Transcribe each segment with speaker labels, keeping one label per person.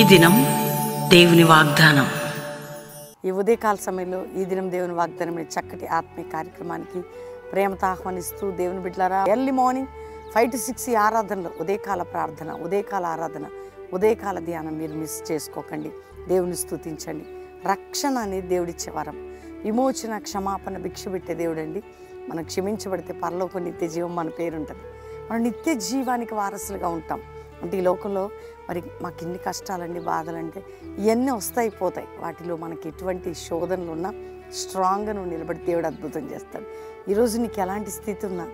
Speaker 1: దినం దేవుని వాగ్దానం.
Speaker 2: ఈ ఉదయకాల సమయంలో ఈ దినం దేవుని వాగ్దానం అనే చక్కటి ఆత్మీయ కార్యక్రమానికి ప్రేమతో ఆహ్వానిస్తూ దేవుని బిడ్డలారా, ఎర్లీ మార్నింగ్ 5 to 6 ఈ ఆరాధనలో ఉదయకాల ప్రార్థన, ఉదయకాల ఆరాధన, ఉదయకాల ధ్యానం మీరు మిస్ చేసుకోకండి. దేవుని స్తుతించండి. రక్షణ అనేది దేవుడిచ్చే వరం. విమోచన, క్షమాపణ, భిక్ష పెట్టే దేవుడు అండి. మనం క్షమించబడితే పరలోక నిత్య జీవం మన పేరు ఉంటుంది. మనం నిత్య జీవానికి వారసులుగా ఉంటాం. అంటే ఈ లోకంలో మరి మాకు ఎన్ని కష్టాలండి, బాధలంటే ఇవన్నీ వస్తాయి పోతాయి. వాటిలో మనకి ఎటువంటి శోధనలు ఉన్నా స్ట్రాంగ్గా నువ్వు నిలబడి దేవుడు అద్భుతం చేస్తాడు. ఈరోజు నీకు ఎలాంటి స్థితి ఉన్నా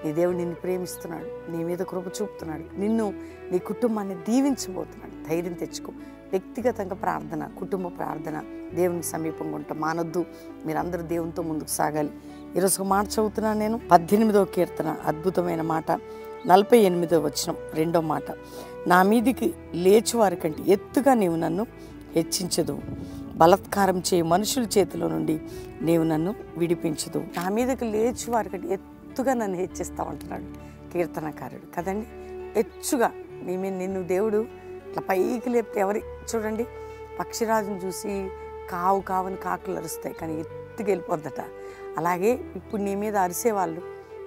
Speaker 2: నీ దేవుడు నిన్ను ప్రేమిస్తున్నాడు, నీ మీద కృప చూపుతున్నాడు, నిన్ను నీ కుటుంబాన్ని దీవించబోతున్నాడు. ధైర్యం తెచ్చుకో. వ్యక్తిగతంగా ప్రార్థన, కుటుంబ ప్రార్థన, దేవునికి సమీపంగా ఉంటాం మానొద్దు. మీరందరూ దేవునితో ముందుకు సాగాలి. ఈరోజు ఒక మాట చదువుతున్నాను నేను. 18వ కీర్తన అద్భుతమైన మాట, 48వ వచనం, 2వ మాట. నా మీదికి లేచువారి కంటే ఎత్తుగా నీవు నన్ను హెచ్చించదు, బలాత్కారం చేయి మనుషుల చేతిలో నుండి నీవు నన్ను విడిపించదు. నా మీదకి లేచువారి కంటే ఎత్తుగా నన్ను హెచ్చిస్తావు అంటున్నాడు కీర్తనకారుడు కదండి. ఎచ్చుగా నిన్ను దేవుడు ఇట్లా పైకి లేపితే ఎవరి చూడండి, పక్షిరాజును చూసి కావు కావని కాకులు అరుస్తాయి, కానీ ఎత్తుకు వెళ్ళిపోద్దట. అలాగే ఇప్పుడు నీ మీద అరిసేవాళ్ళు,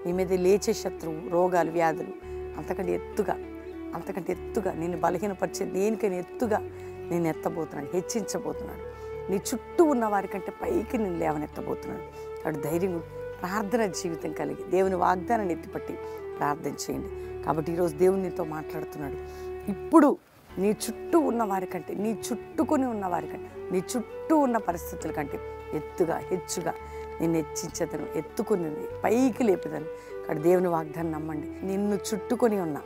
Speaker 2: నీ మీద లేచే శత్రువు, రోగాలు, వ్యాధులు అంతకంటే ఎత్తుగా నిన్ను బలహీనపరిచే దేనికైనా ఎత్తుగా నేను ఎత్తబోతున్నాడు, హెచ్చించబోతున్నాడు. నీ చుట్టూ ఉన్న వారికంటే పైకి నేను లేవనెత్తబోతున్నాడు. కాబట్టి ధైర్యం, ప్రార్థన జీవితం కలిగి దేవుని వాగ్దానాన్ని ఎత్తిపట్టి ప్రార్థన చేయండి. కాబట్టి ఈరోజు దేవుడు నీతో మాట్లాడుతున్నాడు. ఇప్పుడు నీ చుట్టూ ఉన్న వారికంటే, నీ చుట్టుకొని ఉన్న వారికంటే, నీ చుట్టూ ఉన్న పరిస్థితుల కంటే ఎత్తుగా, హెచ్చుగా నిన్ను హెచ్చించదను, ఎత్తుకుని పైకి లేపదను. కాబట్టి దేవుని వాగ్దానం నమ్మండి. నిన్ను చుట్టుకొని ఉన్న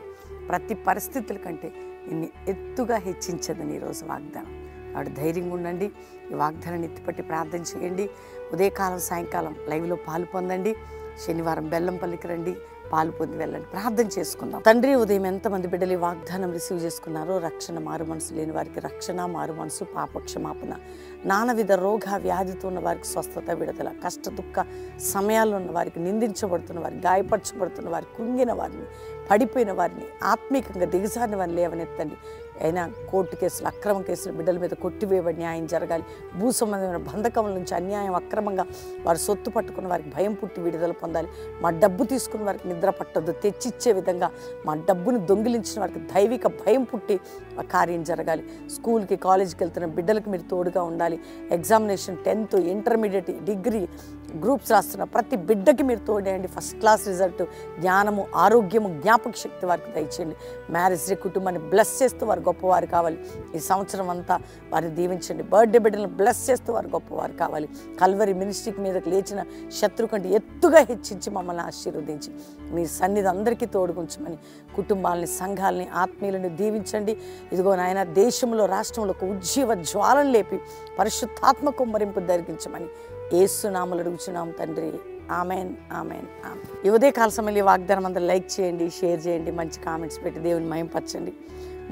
Speaker 2: ప్రతి పరిస్థితుల కంటే నిన్ను ఎత్తుగా హెచ్చించదని ఈరోజు వాగ్దానం. కాబట్టి ధైర్యంగా ఉండండి. ఈ వాగ్దానాన్ని ఎత్తిపట్టి ప్రార్థన చేయండి. ఉదయకాలం, సాయంకాలం లైవ్లో పాలు పొందండి. శనివారం బెల్లంపల్లికి రండి, పాలు పొంది వెళ్ళండి. ప్రార్థన చేసుకుందాం. తండ్రి, ఉదయం ఎంతమంది బిడ్డలు ఈ వాగ్దానం రిసీవ్ చేసుకున్నారో, రక్షణ, మారు మనసు లేని వారికి రక్షణ, మారు మనసు, పాపక్షమాపణ, నానావిధ రోగ వ్యాధితో ఉన్న వారికి స్వస్థత, విడుదల, కష్ట దుఃఖ సమయాల్లో ఉన్న వారికి, నిందించబడుతున్న వారికి, గాయపరచబడుతున్న వారికి, కుంగిన వారిని, పడిపోయిన వారిని, ఆత్మీకంగా దిగజారిన వారిని లేవనెత్తండి. అయినా కోర్టు కేసులు, అక్రమ కేసులు బిడ్డల మీద కొట్టివేయబడి న్యాయం జరగాలి. భూ సంబంధమైన బంధకముల నుంచి అన్యాయం, అక్రమంగా వారు సొత్తు పట్టుకున్న వారికి భయం పుట్టి విడుదల పొందాలి. మా డబ్బు తీసుకున్న వారికి నిద్ర పట్టద్దు, తెచ్చిచ్చే విధంగా మా డబ్బును దొంగిలించిన వారికి దైవిక భయం పుట్టి కార్యం జరగాలి. స్కూల్కి, కాలేజీకి వెళ్తున్న బిడ్డలకు మీరు తోడుగా ఉండాలి. Examination 10th, intermediate, degree, groups రాస్తున్న ప్రతి బిడ్డకి మీరు తోడేయండి. ఫస్ట్ క్లాస్ రిజల్ట్, జ్ఞానము, ఆరోగ్యము, జ్ఞాపక శక్తి వారికి దయచేయండి. మ్యారేజ్ డే కుటుంబాన్ని బ్లెస్ చేస్తూ వారు గొప్పవారు కావాలి. ఈ సంవత్సరం అంతా వారిని దీవించండి. బర్త్డే బిడ్డలను బ్లెస్ చేస్తూ వారు గొప్పవారు కావాలి. కల్వరి మినిస్ట్రీకి మీదకి లేచిన శత్రు కంటే ఎత్తుగా హెచ్చించి మమ్మల్ని ఆశీర్వదించి మీ సన్నిధి అందరికీ తోడుగుంచమని కుటుంబాలని, సంఘాలని, ఆత్మీయులను దీవించండి. ఇదిగో నాయన, దేశంలో, రాష్ట్రంలో ఒక ఉజ్జీవ జ్వాలను లేపి పరిశుద్ధాత్మ కుమ్మరింపు జరిగించమని యేసు నామములో అడుగుచున్నాం తండ్రి. Amen, amen, amen. ఈ ఉదయకాల సమయంలో వాగ్దానం అందరూ లైక్ చేయండి, షేర్ చేయండి, మంచి కామెంట్స్ పెట్టి దేవుని మహిమపరచండి.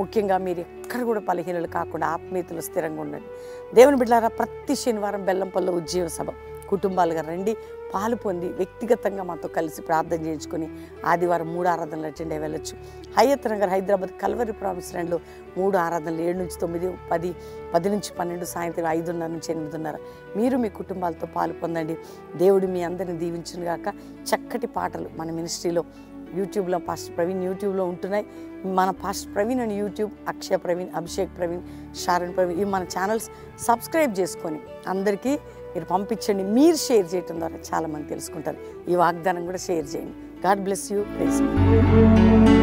Speaker 2: ముఖ్యంగా మీరు ఎక్కడ కూడా బలహీనలు కాకుండా ఆత్మీయతలు స్థిరంగా ఉండండి. దేవుని బిడ్డలారా, ప్రతి శనివారం బెల్లంపల్లిలో ఉజ్జీవ సభ కుటుంబాలుగా రండి, పాలు పొంది వ్యక్తిగతంగా మాతో కలిసి ప్రార్థన చేయించుకొని ఆదివారం 3 ఆరాధనలు అటెండ్ అయ్యి వెళ్ళొచ్చు. హయత్ నగర్, హైదరాబాద్ కల్వరి ప్రామిస్ ల్యాండ్లో 3 ఆరాధనలు 7 నుంచి 9, 10 నుంచి 12, సాయంత్రం 5:30 నుంచి 8:30 మీరు మీ కుటుంబాలతో పాలు పొందండి. దేవుడు మీ అందరిని దీవించును గాక. చక్కటి పాటలు మన మినిస్ట్రీలో యూట్యూబ్లో పాస్టర్ ప్రవీణ్ యూట్యూబ్లో ఉంటున్నాయి. మన పాస్టర్ ప్రవీణ్ అని యూట్యూబ్, అక్షయ ప్రవీణ్, అభిషేక్ ప్రవీణ్, షారన్ ప్రవీణ్, ఇవి మన ఛానల్స్ సబ్స్క్రైబ్ చేసుకొని అందరికీ మీరు పంపించండి. మీరు షేర్ చేయడం ద్వారా చాలామంది తెలుసుకుంటారు. ఈ వాగ్దానం కూడా షేర్ చేయండి. God bless you. ప్రైజ్.